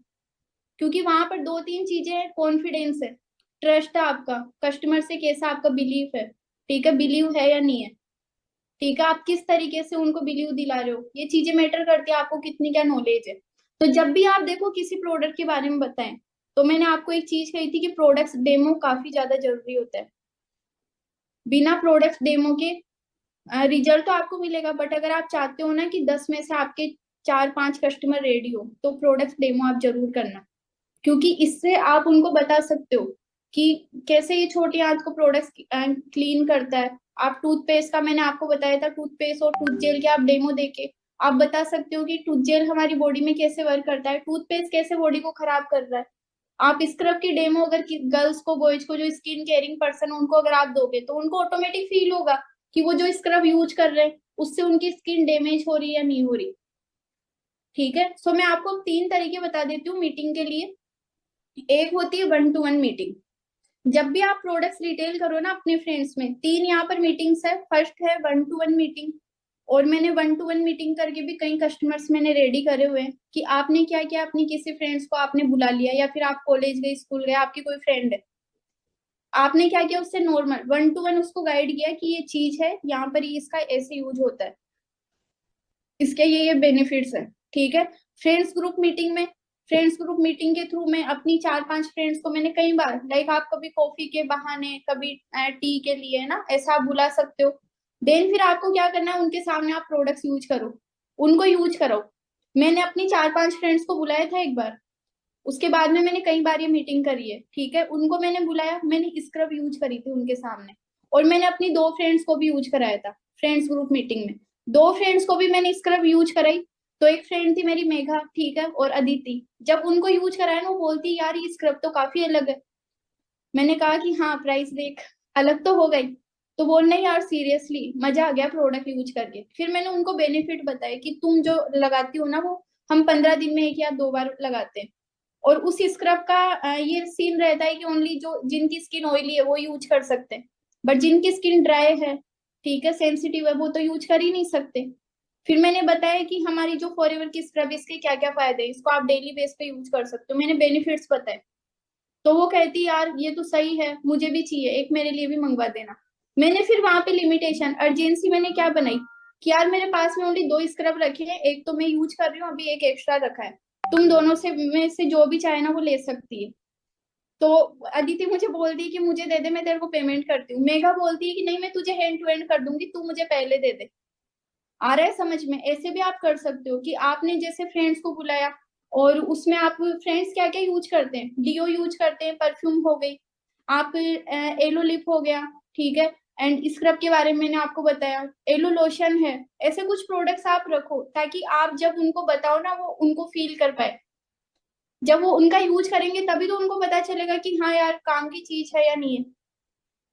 S1: क्योंकि वहां पर 2-3 चीजें हैं, कॉन्फिडेंस है, ट्रस्ट है आपका, कस्टमर से कैसा आपका बिलीफ है, ठीक है, बिलीव है या नहीं है, ठीक है, आप किस तरीके से उनको बिलीव दिला रहे हो, ये चीजें मैटर करती है, आपको कितनी क्या नॉलेज है। तो जब भी आप देखो किसी प्रोडक्ट के बारे में बताएं, तो मैंने आपको एक चीज कही थी कि प्रोडक्ट्स डेमो काफी ज्यादा जरूरी होता है। बिना प्रोडक्ट डेमो के रिजल्ट तो आपको मिलेगा, बट अगर आप चाहते हो ना कि 10 में से आपके 4-5 कस्टमर रेडी हो, तो प्रोडक्ट डेमो आप जरूर करना। क्योंकि इससे आप उनको बता सकते हो कि कैसे ये छोटी आंत को प्रोडक्ट क्लीन करता है। आप टूथपेस्ट का मैंने आपको बताया था, टूथपेस्ट और टूथ जेल के आप डेमो देके आप बता सकते हो कि टूथ जेल हमारी बॉडी में कैसे वर्क करता है, टूथपेस्ट कैसे बॉडी को खराब कर रहा है। आप स्क्रब की डेमो अगर गर्ल्स को, बॉयज को, जो स्किन केयरिंग पर्सन उनको अगर आप दोगे, तो उनको ऑटोमेटिक फील होगा कि वो जो स्क्रब यूज कर रहे हैं उससे उनकी स्किन डैमेज हो रही है या नहीं हो रही। ठीक है, सो मैं आपको 3 तरीके बता देती हूँ मीटिंग के लिए। एक होती है 1-to-1 मीटिंग। जब भी आप प्रोडक्ट्स रिटेल करो ना अपने फ्रेंड्स में, 3 यहाँ पर मीटिंग्स है। फर्स्ट है 1-to-1 मीटिंग। और मैंने 1-to-1 मीटिंग करके भी कई कस्टमर्स मैंने रेडी करे हुए हैं कि आपने क्या किया, अपनी किसी फ्रेंड्स को आपने बुला लिया, या फिर आप कॉलेज गए, स्कूल गए, आपकी कोई फ्रेंड है, आपने क्या किया, उससे नॉर्मल 1-to-1 उसको गाइड किया कि ये चीज है, यहाँ पर ये इसका ऐसे यूज होता है, इसके ये बेनिफिट्स है। ठीक है, फ्रेंड्स ग्रुप मीटिंग के थ्रू मैं अपनी 4-5 फ्रेंड्स को मैंने कई बार, लाइक आप कभी कॉफी के बहाने, कभी टी के लिए ना, ऐसा आप बुला सकते हो। देन फिर आपको क्या करना है, उनके सामने आप प्रोडक्ट्स यूज करो, उनको यूज करो। मैंने अपनी 4-5 फ्रेंड्स को बुलाया था एक बार, उसके बाद में मैंने कई बार ये मीटिंग करी है। ठीक है, उनको मैंने बुलाया, मैंने स्क्रब यूज करी थी उनके सामने, और मैंने अपनी 2 फ्रेंड्स को भी यूज कराया था फ्रेंड्स ग्रुप मीटिंग में। 2 फ्रेंड्स को भी मैंने स्क्रब यूज कराई। तो एक फ्रेंड थी मेरी मेघा, ठीक है, और अदिति, जब उनको यूज कराया ना, वो बोलती यार ये स्क्रब तो काफी अलग है। मैंने कहा कि हाँ, प्राइस देख, अलग तो हो गई। तो बोल नहीं यार सीरियसली मजा आ गया प्रोडक्ट यूज करके। फिर मैंने उनको बेनिफिट बताया कि तुम जो लगाती हो ना, वो हम 15 दिन में 1 या 2 बार लगाते हैं। और उस स्क्रब का ये सीन रहता है कि ओनली जो जिनकी स्किन ऑयली है वो यूज कर सकते हैं, बट जिनकी स्किन ड्राई है, ठीक है, सेंसिटिव है, वो तो यूज कर ही नहीं सकते। फिर मैंने बताया कि हमारी जो फॉरएवर की स्क्रब, इसके क्या क्या फायदे हैं, इसको आप डेली बेस पे यूज कर सकते हो, मैंने बेनिफिट्स बताए। तो वो कहती यार ये तो सही है, मुझे भी चाहिए, एक मेरे लिए भी मंगवा देना। मैंने फिर वहां पे लिमिटेशन अर्जेंसी मैंने क्या बनाई कि यार मेरे पास में ओनली 2 स्क्रब रखे हैं, एक तो मैं यूज कर रही हूँ अभी, एक एक्स्ट्रा रखा है, तुम दोनों से में से जो भी चाहे ना वो ले सकती है। तो अदिति मुझे बोलती है कि मुझे दे दे, मैं तेरे को पेमेंट करती हूँ। मेघा बोलती है कि नहीं, मैं तुझे हैंड टू हैंड कर दूंगी, तू मुझे पहले दे दे। आ रहा है समझ में? ऐसे भी आप कर सकते हो कि आपने जैसे फ्रेंड्स को बुलाया, और उसमें आप फ्रेंड्स क्या क्या यूज करते हैं, डीओ यूज करते हैं, परफ्यूम हो गई, आप एलो लिप हो गया, ठीक है, एंड स्क्रब के बारे में मैंने आपको बताया, एलो लोशन है। ऐसे कुछ प्रोडक्ट्स आप रखो ताकि आप जब उनको बताओ ना, वो उनको फील कर पाए। जब वो उनका यूज करेंगे तभी तो उनको पता चलेगा कि हाँ यार काम की चीज है या नहीं है।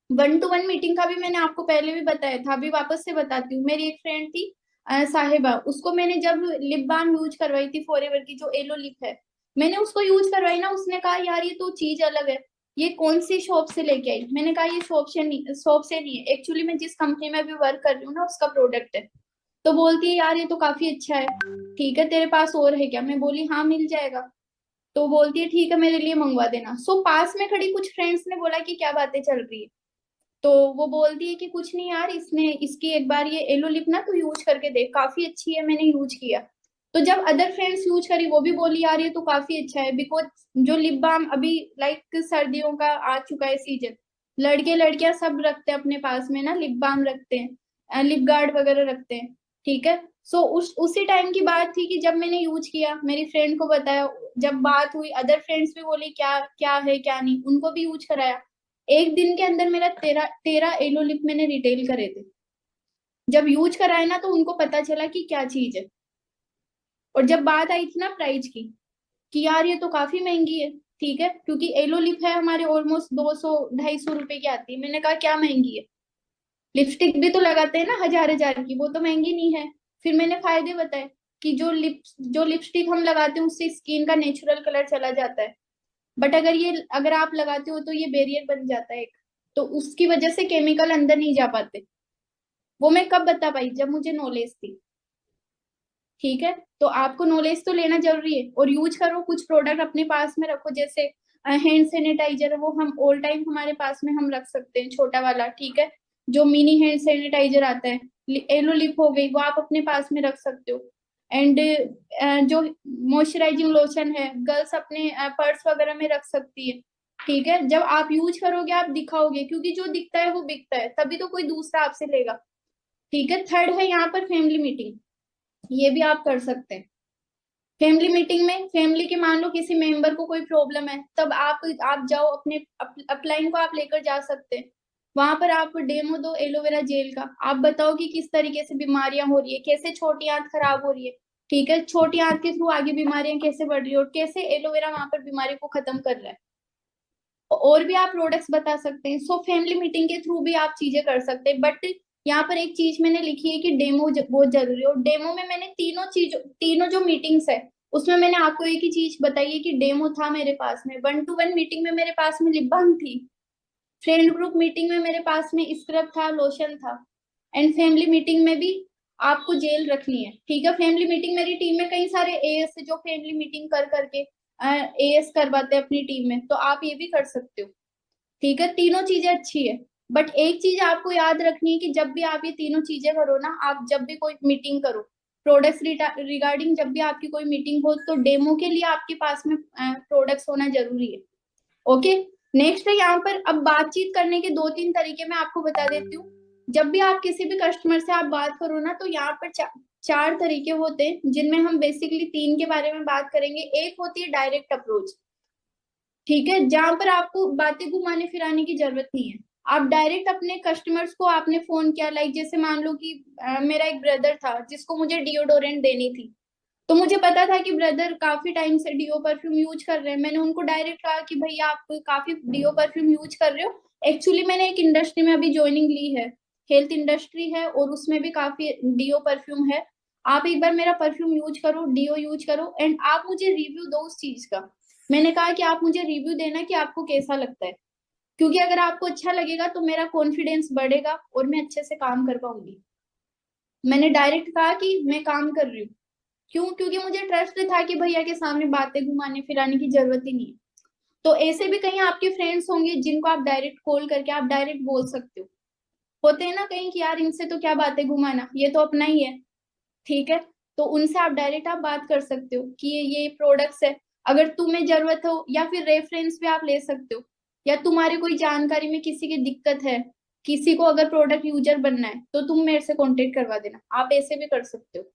S1: 1-to-1 मीटिंग का भी मैंने आपको पहले भी बताया था, अभी वापस से बताती हूँ। मेरी एक फ्रेंड थी साहिबा, उसको मैंने जब लिप बाम यूज करवाई थी फॉरएवर की, जो एलो लिप है, मैंने उसको यूज करवाई ना, उसने कहा यार ये तो चीज अलग है, ये कौन सी शॉप से लेके आई। मैंने कहा ये शॉप से नहीं है, एक्चुअली मैं जिस कंपनी में अभी वर्क कर रही हूँ ना, उसका प्रोडक्ट है। तो बोलती है यार ये तो काफी अच्छा है, ठीक है, तेरे पास और है क्या? मैं बोली हाँ मिल जाएगा। तो बोलती है ठीक है, मेरे लिए मंगवा देना। सो पास में खड़ी कुछ फ्रेंड्स ने बोला कि क्या बातें चल रही है। तो वो बोलती है कि कुछ नहीं यार, इसने इसकी एक बार ये एलो लिप ना तू यूज करके देख, काफी अच्छी है, मैंने यूज किया। तो जब अदर फ्रेंड्स यूज करी, वो भी बोली यार ये तो काफी अच्छा है, बिकॉज जो लिप बाम अभी लाइक सर्दियों का आ चुका है सीजन, लड़के लड़कियां सब रखते हैं अपने पास में ना, लिप बाम रखते हैं, लिप गार्ड वगैरह रखते हैं। ठीक है, सो उसी टाइम की बात थी कि जब मैंने यूज किया, मेरी फ्रेंड को बताया, जब बात हुई, अदर फ्रेंड्स भी बोली क्या क्या है क्या नहीं, उनको भी यूज कराया। एक दिन के अंदर मेरा 13 13 एलो लिप मैंने रिटेल करे थे। जब यूज कराए ना तो उनको पता चला कि क्या चीज है। और जब बात आई थी ना प्राइस की, कि यार ये तो काफी महंगी है, ठीक है, क्योंकि एलो लिप है हमारे ऑलमोस्ट 200 250 रुपए की आती है। मैंने कहा क्या महंगी है, लिपस्टिक भी तो लगाते हैं ना 1000 1000 की, वो तो महंगी नहीं है। फिर मैंने फायदे बताए कि जो लिपस्टिक हम लगाते हैं उससे स्किन का नेचुरल कलर चला जाता है, बट अगर आप लगाते हो तो ये बैरियर बन जाता है एक, तो उसकी वजह से केमिकल अंदर नहीं जा पाते। वो मैं कब बता पाई, जब मुझे नॉलेज थी। ठीक है, तो आपको नॉलेज तो लेना जरूरी है, और यूज करो, कुछ प्रोडक्ट अपने पास में रखो, जैसे हैंड सैनिटाइजर है वो हम ऑल टाइम हमारे पास में हम रख सकते हैं, छोटा वाला, ठीक है। जो मिनी हैंड सैनिटाइजर आता है, एलो लिप हो गई, वो आप अपने पास में रख सकते हो। एंड जो मॉइस्चराइजिंग लोशन है, गर्ल्स अपने पर्स वगैरह में रख सकती है। ठीक है, जब आप यूज करोगे आप दिखाओगे, क्योंकि जो दिखता है वो बिकता है, तभी तो कोई दूसरा आपसे लेगा। ठीक है, थर्ड है यहाँ पर फैमिली मीटिंग, ये भी आप कर सकते हैं। फैमिली मीटिंग में फैमिली के मान लो किसी मेंबर को कोई प्रॉब्लम है, तब आप जाओ, अपने अपलाइन को आप लेकर जा सकते हैं। वहां पर आप डेमो दो एलोवेरा जेल का, आप बताओ कि किस तरीके से बीमारियां हो रही है, कैसे छोटी आंत खराब हो रही है। ठीक है, छोटी आंत के थ्रू आगे बीमारियां कैसे बढ़ रही है, और कैसे एलोवेरा वहां पर बीमारी को खत्म कर रहा है। और भी आप प्रोडक्ट्स बता सकते हैं। सो फैमिली मीटिंग के थ्रू भी आप चीजें कर सकते हैं, बट यहाँ पर एक चीज मैंने लिखी है कि डेमो बहुत जरूरी है। और डेमो में मैंने तीनों जो मीटिंग्स है उसमें मैंने आपको एक ही चीज बताई है कि डेमो था मेरे पास में। 1 to 1 मीटिंग में मेरे पास में लिप बाम थी, फ्रेंड ग्रुप मीटिंग में मेरे पास में स्क्रब था, लोशन था, एंड फैमिली मीटिंग में भी आपको जेल रखनी है। ठीक है, फैमिली मीटिंग मेरी टीम में कई सारे एएस है जो फैमिली मीटिंग कर करके एएस करवाते हैं अपनी टीम में, तो आप ये भी कर सकते हो। ठीक है, तीनों चीजें अच्छी है, बट एक चीज आपको याद रखनी है कि जब भी आप ये तीनों चीजें करो ना, आप जब भी कोई मीटिंग करो प्रोडक्ट्स रिगार्डिंग, जब भी आपकी कोई मीटिंग हो, तो डेमो के लिए आपके पास में प्रोडक्ट्स होना जरूरी है। ओके, नेक्स्ट है यहाँ पर, अब बातचीत करने के 2 3 तरीके मैं आपको बता देती हूँ। जब भी आप किसी भी कस्टमर से आप बात करो ना, तो यहाँ पर 4 तरीके होते हैं, जिनमें हम बेसिकली 3 के बारे में बात करेंगे। एक होती है डायरेक्ट अप्रोच, ठीक है, जहां पर आपको बातें घुमाने फिराने की जरूरत नहीं है। आप डायरेक्ट अपने कस्टमर्स को आपने फोन किया, लाइक जैसे मान लो कि मेरा एक ब्रदर था जिसको मुझे डिओडोरेंट देनी थी, तो मुझे पता था कि ब्रदर काफी टाइम से डीओ परफ्यूम यूज कर रहे हैं। मैंने उनको डायरेक्ट कहा कि भैया आप काफी डीओ परफ्यूम यूज कर रहे हो। एक्चुअली मैंने एक इंडस्ट्री में अभी ज्वाइनिंग ली है, हेल्थ इंडस्ट्री है, और उसमें भी काफी डीओ परफ्यूम है। आप एक बार मेरा परफ्यूम यूज करो, डीओ यूज करो, एंड आप मुझे रिव्यू दो उस चीज का। मैंने कहा कि आप मुझे रिव्यू देना कि आपको कैसा लगता है, क्योंकि अगर आपको अच्छा लगेगा तो मेरा कॉन्फिडेंस बढ़ेगा और मैं अच्छे से काम कर पाऊंगी। मैंने डायरेक्ट कहा कि मैं काम कर रही हूँ। क्यों? क्योंकि मुझे ट्रस्ट था कि भैया के सामने बातें घुमाने फिराने की जरूरत ही नहीं है। तो ऐसे भी कहीं आपके फ्रेंड्स होंगे जिनको आप डायरेक्ट कॉल करके आप डायरेक्ट बोल सकते हो। होते हैं ना कहीं कि यार इनसे तो क्या बातें घुमाना, ये तो अपना ही है। ठीक है, तो उनसे आप डायरेक्ट आप बात कर सकते हो कि ये प्रोडक्ट्स है, अगर तुम्हें जरूरत हो, या फिर रेफरेंस भी आप ले सकते हो, या तुम्हारे कोई जानकारी में किसी की दिक्कत है, किसी को अगर प्रोडक्ट यूजर बनना है तो तुम मेरे से कांटेक्ट करवा देना, आप ऐसे भी कर सकते हो।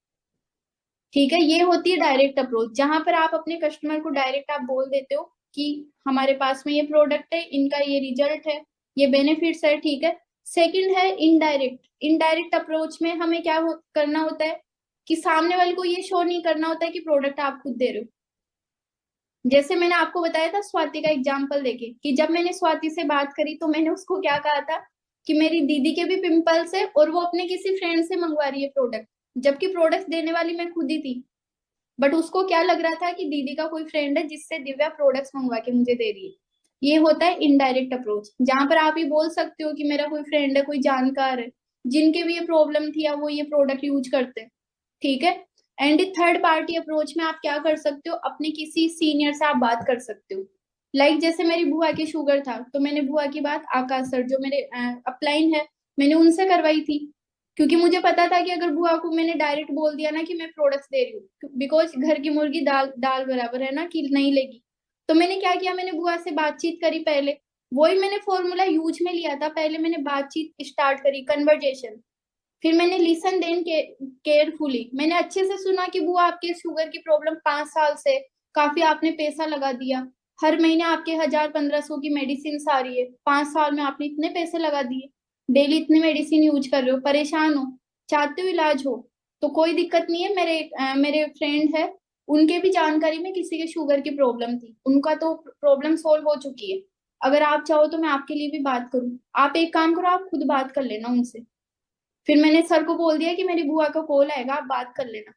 S1: ठीक है, ये होती है डायरेक्ट अप्रोच, जहां पर आप अपने कस्टमर को डायरेक्ट आप बोल देते हो कि हमारे पास में ये प्रोडक्ट है, इनका ये रिजल्ट है, ये बेनिफिट्स है। ठीक है, सेकंड है इनडायरेक्ट। इनडायरेक्ट अप्रोच में हमें करना होता है कि सामने वाले को ये शो नहीं करना होता है कि प्रोडक्ट आप खुद दे रहे हो। जैसे मैंने आपको बताया था स्वाति का एग्जाम्पल देके, कि जब मैंने स्वाति से बात करी तो मैंने उसको क्या कहा था कि मेरी दीदी के भी पिंपल्स है और वो अपने किसी फ्रेंड से मंगवा रही है प्रोडक्ट, जबकि प्रोडक्ट देने वाली मैं खुद ही थी। बट उसको क्या लग रहा था कि दीदी का कोई फ्रेंड है जिससे दिव्या प्रोडक्ट्स मंगवा के मुझे दे रही है। ये होता है इनडायरेक्ट अप्रोच, जहां पर आप ये बोल सकते हो कि मेरा कोई फ्रेंड है, कोई जानकार है, जिनके भी ये प्रॉब्लम थी या वो ये प्रोडक्ट यूज करते हैं। ठीक है, एंड थर्ड पार्टी अप्रोच में आप क्या कर सकते हो, अपने किसी सीनियर से आप बात कर सकते हो। जैसे मेरी बुआ की शुगर था, तो मैंने बुआ की बात आकाश सर जो मेरे अपलाइन है, मैंने उनसे करवाई थी, क्योंकि मुझे पता था कि अगर बुआ को मैंने डायरेक्ट बोल दिया ना कि मैं प्रोडक्ट्स दे रही हूँ, बिकॉज घर की मुर्गी दाल दाल बराबर है ना, कि नहीं लेगी। तो मैंने क्या किया, मैंने बुआ से बातचीत करी पहले, वही मैंने फॉर्मूला यूज में लिया था। पहले मैंने बातचीत स्टार्ट करी, कन्वर्जेशन, फिर मैंने लिसन देन केयरफुली, मैंने अच्छे से सुना कि बुआ आपके शुगर की प्रॉब्लम 5 साल से, काफी आपने पैसा लगा दिया, हर महीने आपके 1000 1500 की मेडिसिन आ रही है, 5 साल में आपने इतने पैसे लगा दिए, डेली इतनी मेडिसिन यूज कर रहे हो, परेशान हो, चाहते हो इलाज हो तो कोई दिक्कत नहीं है। मेरे फ्रेंड है, उनके भी जानकारी में किसी के शुगर की प्रॉब्लम थी, उनका तो प्रॉब्लम सोल्व हो चुकी है। अगर आप चाहो तो मैं आपके लिए भी बात करूं। आप एक काम करो, आप खुद बात कर लेना उनसे। फिर मैंने सर को बोल दिया कि मेरी बुआ का कॉल आएगा, आप बात कर लेना।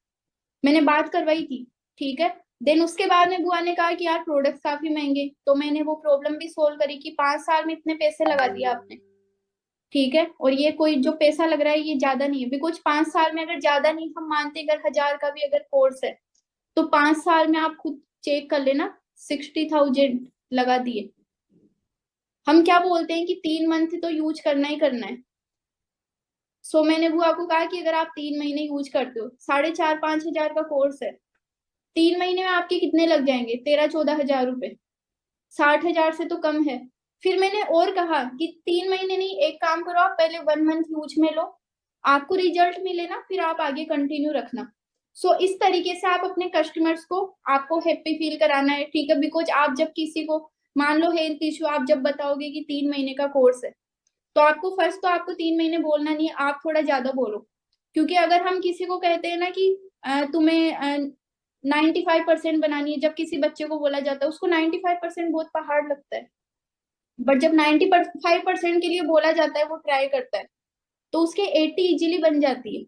S1: मैंने बात करवाई थी, ठीक है। देन उसके बाद में बुआ ने कहा कि यार प्रोडक्ट्स काफी महंगे, तो मैंने वो प्रॉब्लम भी सोल्व करी कि 5 साल में इतने पैसे लगा दिया आपने, ठीक है। और ये कोई जो पैसा लग रहा है ये ज्यादा नहीं है, बिकॉज 5 साल में अगर ज्यादा नहीं हम मानते, अगर 1000 का भी अगर कोर्स है तो 5 साल में आप खुद चेक कर लेना, 60,000 लगा दिए। हम क्या बोलते हैं कि 3 मंथ तो यूज करना ही करना है। सो मैंने बुआ को कहा कि अगर आप 3 महीने यूज करते हो, 4,500-5,000 का कोर्स है, 3 महीने में आपके कितने लग जाएंगे? 13-14 हजार रुपए। 60,000 से तो कम है। फिर मैंने और कहा कि 3 महीने नहीं, एक काम करो, आप पहले 1 मंथ यूज में लो, आपको रिजल्ट मिले ना फिर आप आगे कंटिन्यू रखना। सो इस तरीके से आप अपने कस्टमर्स को, आपको हैप्पी फील कराना है, ठीक है। बिकॉज आप जब किसी को, मान लो हेल्थ इश्यू, आप जब बताओगे कि 3 महीने का कोर्स है, तो आपको फर्स्ट तो आपको 3 महीने बोलना नहीं है, आप थोड़ा ज्यादा बोलो। क्योंकि अगर हम किसी को कहते हैं ना कि तुम्हें 95% बनानी है, जब किसी बच्चे को बोला जाता है उसको 95% बहुत पहाड़ लगता है, बट जब 95% के लिए बोला जाता है वो ट्राई करता है, तो उसके 80 इजीली बन जाती है।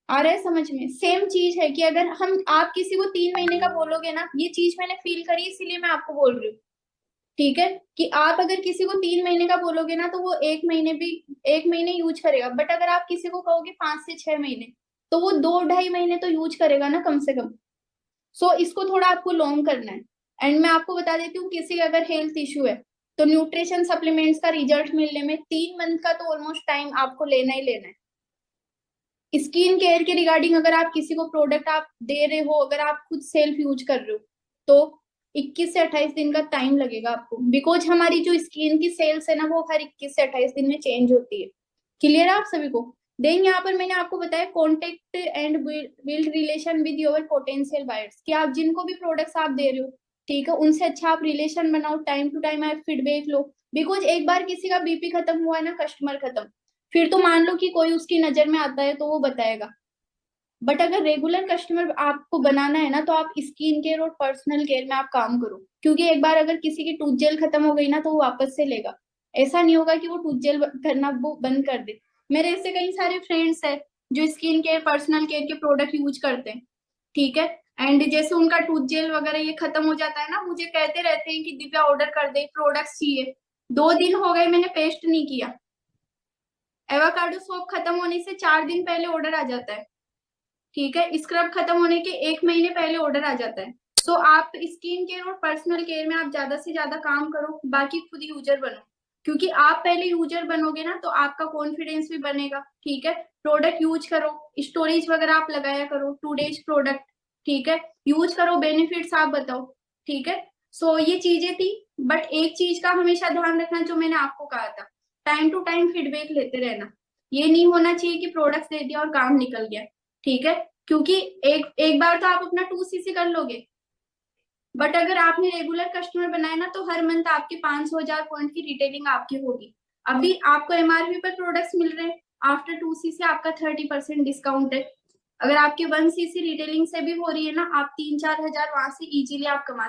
S1: आ रहा है समझ में? सेम चीज है कि अगर हम, आप किसी को 3 महीने का बोलोगे ना, ये चीज मैंने फील करी इसीलिए मैं आपको बोल रही हूँ, ठीक है। कि आप अगर किसी को 3 महीने का बोलोगे ना तो वो 1 महीने यूज करेगा, बट अगर आप किसी को कहोगे 5 से 6 महीने, तो वो 2-2.5 महीने तो यूज करेगा ना कम से कम। सो इसको थोड़ा आपको लॉन्ग करना है। एंड मैं आपको बता देती हूँ, किसी का अगर हेल्थ इश्यू है तो न्यूट्रिशन सप्लीमेंट्स का रिजल्ट मिलने में 3 मंथ का तो ऑलमोस्ट टाइम आपको लेना ही लेना है। स्किन केयर के रिगार्डिंग अगर आप किसी को प्रोडक्ट आप दे रहे हो, अगर आप खुद सेल्फ यूज कर रहे हो, तो 21 से 28 दिन का टाइम लगेगा आपको, बिकॉज हमारी जो स्किन की सेल्स है ना वो हर 21 से 28 दिन में चेंज होती है। क्लियर है आप सभी को? देन यहाँ पर मैंने आपको बताया contact and build relation with your potential buyers, कि आप जिनको भी प्रोडक्ट्स आप दे रहे हो, ठीक है, उनसे अच्छा आप रिलेशन बनाओ, टाइम टू टाइम आप फीडबैक लो। बिकॉज एक बार किसी का बीपी खत्म हुआ है ना, कस्टमर खत्म, फिर तो मान लो कि कोई उसकी नजर में आता है तो वो बताएगा। बट अगर रेगुलर कस्टमर आपको बनाना है ना, तो आप स्किन केयर और पर्सनल केयर में आप काम करो, क्योंकि एक बार अगर किसी की टूथ जेल खत्म हो गई ना तो वो वापस से लेगा। ऐसा नहीं होगा कि वो टूथ जेल करना वो बंद कर दे। मेरे ऐसे कई सारे फ्रेंड्स हैं जो स्किन केयर पर्सनल केयर के प्रोडक्ट यूज करते हैं, ठीक है। एंड जैसे उनका टूथ जेल वगैरह ये खत्म हो जाता है ना, मुझे कहते रहते हैं कि दिव्या ऑर्डर कर दे, प्रोडक्ट्स चाहिए। 2 दिन हो गए मैंने पेस्ट नहीं किया। एवोकाडो सोप खत्म होने से 4 दिन पहले ऑर्डर आ जाता है, ठीक है। स्क्रब खत्म होने के 1 महीने पहले ऑर्डर आ जाता है। सो आप स्किन केयर और पर्सनल केयर में आप ज्यादा से ज्यादा काम करो, बाकी खुद यूजर बनो। क्योंकि आप पहले यूजर बनोगे ना तो आपका कॉन्फिडेंस भी बनेगा, ठीक है। प्रोडक्ट यूज करो, स्टोरेज वगैरह आप लगाया करो, 2 डेज प्रोडक्ट, ठीक है। यूज करो, बेनिफिट्स आप बताओ, ठीक है। सो ये चीजें थी। बट एक चीज का हमेशा ध्यान रखना, जो मैंने आपको कहा था, टाइम टू टाइम फीडबैक लेते रहना। ये नहीं होना चाहिए कि प्रोडक्ट दे दिया और काम निकल गया, ठीक है। क्योंकि एक एक बार तो आप अपना 2 सीसी कर लोगे, बट अगर आपने रेगुलर कस्टमर बनाया ना तो हर मंथ आपके 500-1000 पॉइंट की रिटेलिंग आपकी होगी। अभी आपको एमआरपी पर प्रोडक्ट्स मिल रहे हैं, आफ्टर 2 सीसी आपका 30% डिस्काउंट है। अगर आपके 1 सीसी रिटेलिंग से भी हो रही है ना, आप 3-4 हजार वहां से इजीली आप कमा